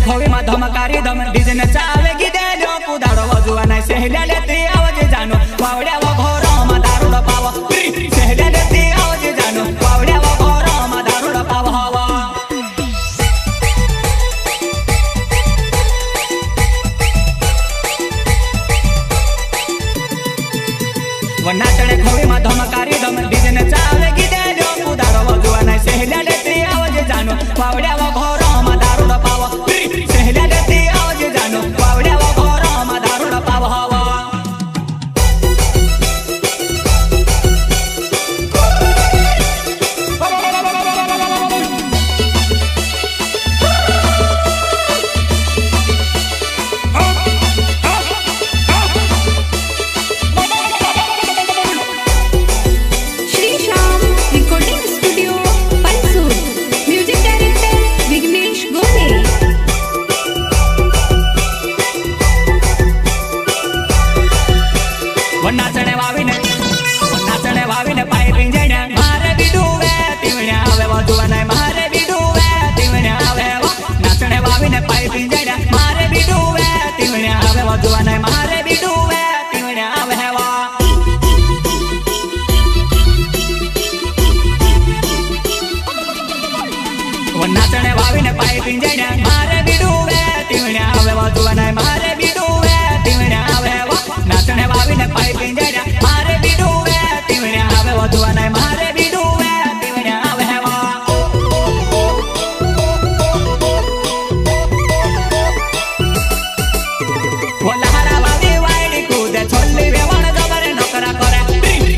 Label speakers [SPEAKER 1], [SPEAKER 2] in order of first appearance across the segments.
[SPEAKER 1] खोवी मा धमकारी धम डीजे ने चावे गीते लो कुदाड़ो वजुआ नाही सेहल्या लेती आवाज जानो वावड्या व घोरो मा दारूड पाव सेहल्या लेती आवाज जानो वावड्या व घोरो मा दारूड पाव हवा व नाचणे खोवी मा धमकारी धम डीजे ने चावे गीते लो कुदाड़ो वजुआ नाही सेहल्या लेती आवाज जानो वावड्या व घोरो मा दारूड पाव सेहल्या लेती आवाज जानो वावड्या व घोरो मा दारूड पाव हवा नाचणे वावीने पाय पिंजण्या मारे बिडुवे तिवण्या आवे वजुआ नाही मारे बिडुवे तिवण्या आवे नाचणे वावीने पाय पिंजण्या मारे बिडुवे तिवण्या आवे वजुआ नाही मारे बिडुवे तिवण्या आवे वा नाचणे वावीने पाय पिंजण्या मारे बिडुवे तिवण्या आवे वजुआ नाही मारे बिडुवे तिवण्या आवे नाचणे वावीने पाय पिंजण्या मारे बिडुवे तिवण्या आवे वजुआ नाही मारे बिडुवे तिवण्या आवे वो लहरा वावी वायडी कूदे छोल्ली वेवण जबरे नोकरा करे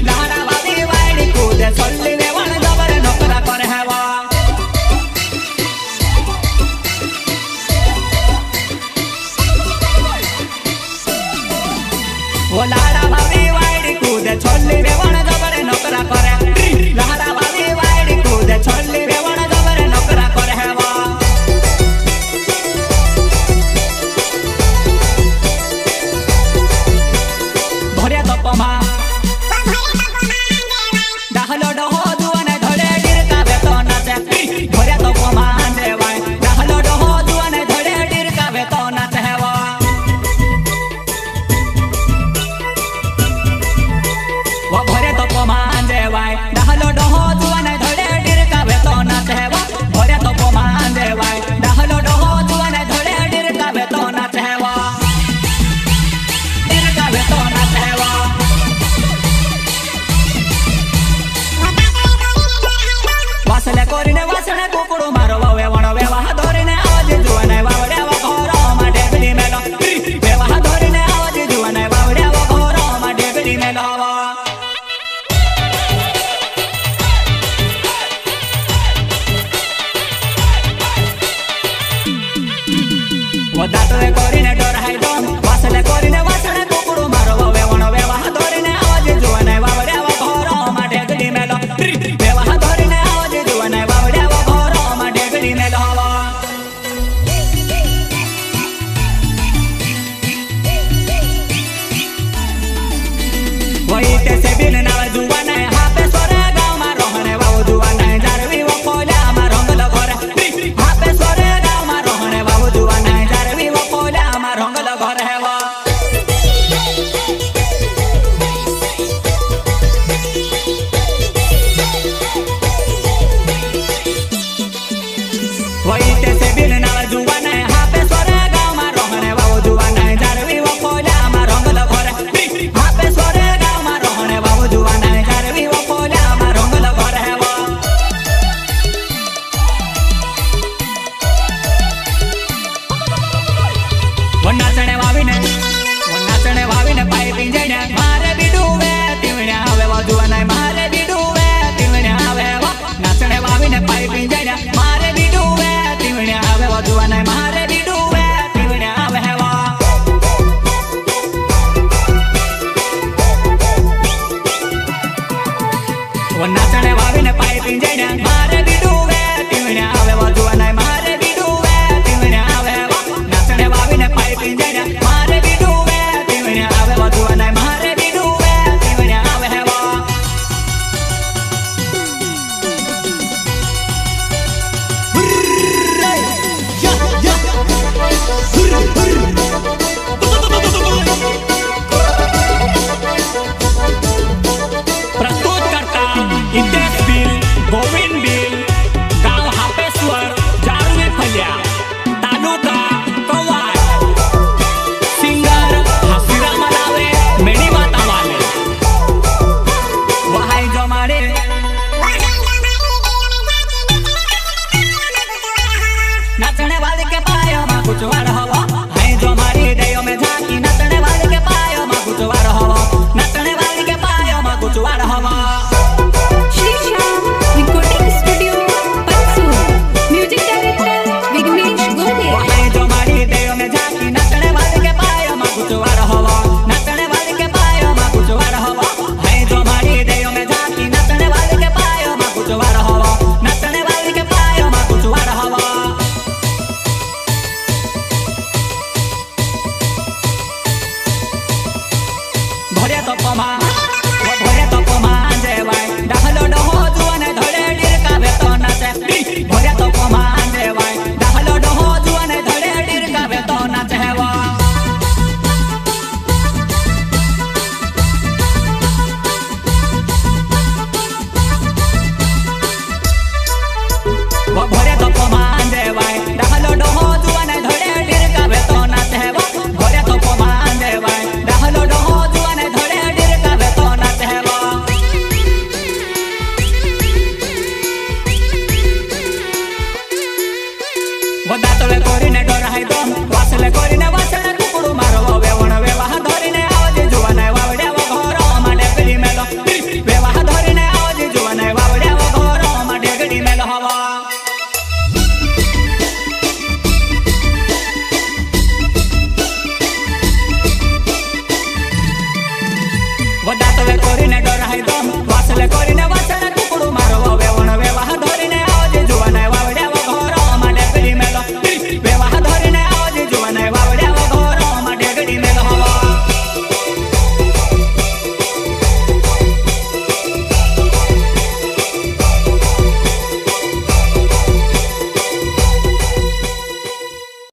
[SPEAKER 1] लहरा वावी वायडी कूदे छोल्ली वेवण जबरे नोकरा करे हवा वो लहरा वावी वायडी कूदे छोल्ली वेवण जबरे नोकरा करे लहरा वावी वायडी कूदे छोल्ली वेवण जबरे नोकरा करे हवा भर्या तपमा दाहलो डहो दुआने धडे डिरका वेतो नाचे भर्या तपमा देवाय दाहलो डहो दुआने धडे डिरका वेतो नाचे हवा वो भरे तो पमान देवाय दाहलो डहो दुआने धडे डिरका वेतो नाचे हवा भरे तो पमान देवाय दाहलो डहो दुआने धडे डिरका वेतो नाचे हवा डिरका वेतो नाचे हवा वासले कोरीने वासणे कुकुडू मारो वेवण वेवाह धोरीने आवाज जुआ नाही वावड्या व घोरो मा डेबली मेलो वेवाह धोरीने आवाज जुआ नाही वावड्या व घोरो मा डेबली मेलो हवा वो दाटवे कोरीने डोर हाय दोन वासले कोरीने वासणे कुकुडू मारो वेवण वेवाह धोरीने आवाज जुआ नाही वावड्या व घोरो मा डेबली मेलो वेवाह धोरीने आवाज जुआ नाही वावड्या व घोरो मा डेबली मेलो हवा वही ते से बिन नाव जुआ नाही हापे सोरे गाव मा रोहणे वाव जुआ नाही जारवी व कोल्या मा रंगल घोर हापे सोरे गाव मा रोहणे वाव जुआ नाही जारवी व कोल्या मा रंगल घोर हेवा वही ते से बिन नाव जुआ नाही हापे सोरे गाव मा रोहणे वाव जुआ नाही जारवी व कोल्या मा रंगल घोर हापे सोरे गाव मा रोहणे वाव जुआ नाही जारवी व कोल्या मा रंगल घोर हेवा वो नाचणे वावीने पाय पिंजण्या मारे बिडुवे तिवण्या आवे वजुआ नाही मारे बिडुवे तिवण्या आवे नाचणे वावीने पाय पिंजण्या मारे बिडुवे तिवण्या आवे वजुआ नाही मारे बिडुवे तिवण्या आवे वो नाचणे वावीने पाय पिंजण्या मारे बिडुवे तिवण्या आवे वजुआ नाही मारे बिडुवे तिवण्या आवे नाचणे वावीने पाय पिंजण्या मारे बिडुवे तिवण्या आवे वजुआ नाही मारे बिडुवे तिवण्या आवे हितेश बिल, गोविंद बिल, गाव हापेश्वर, जारुवे फल्या, तालुका कवाड, सिंगर हासीराम लावे, मेणी माता वाले, वहाई जमाडे नाचने वाले के पायो मा कुछ वार हवा, हाई जमाडे देयो में झांकी नाचने वाले के पायो मा कुछ वार हवा, नाचने वाले के पायो मा कुछ वार हवा। दातले कोरीने डोराय दो वासले कोरीने वासले कुकुडू मारवा वेवण वेवाह धरीने आवजे जुवाने वावड्या व घोरो माडे गडी मेलो वेवाह धरीने आवजे जुवाने वावड्या व घोरो माडे गडी मेलो हवा दातले कोरीने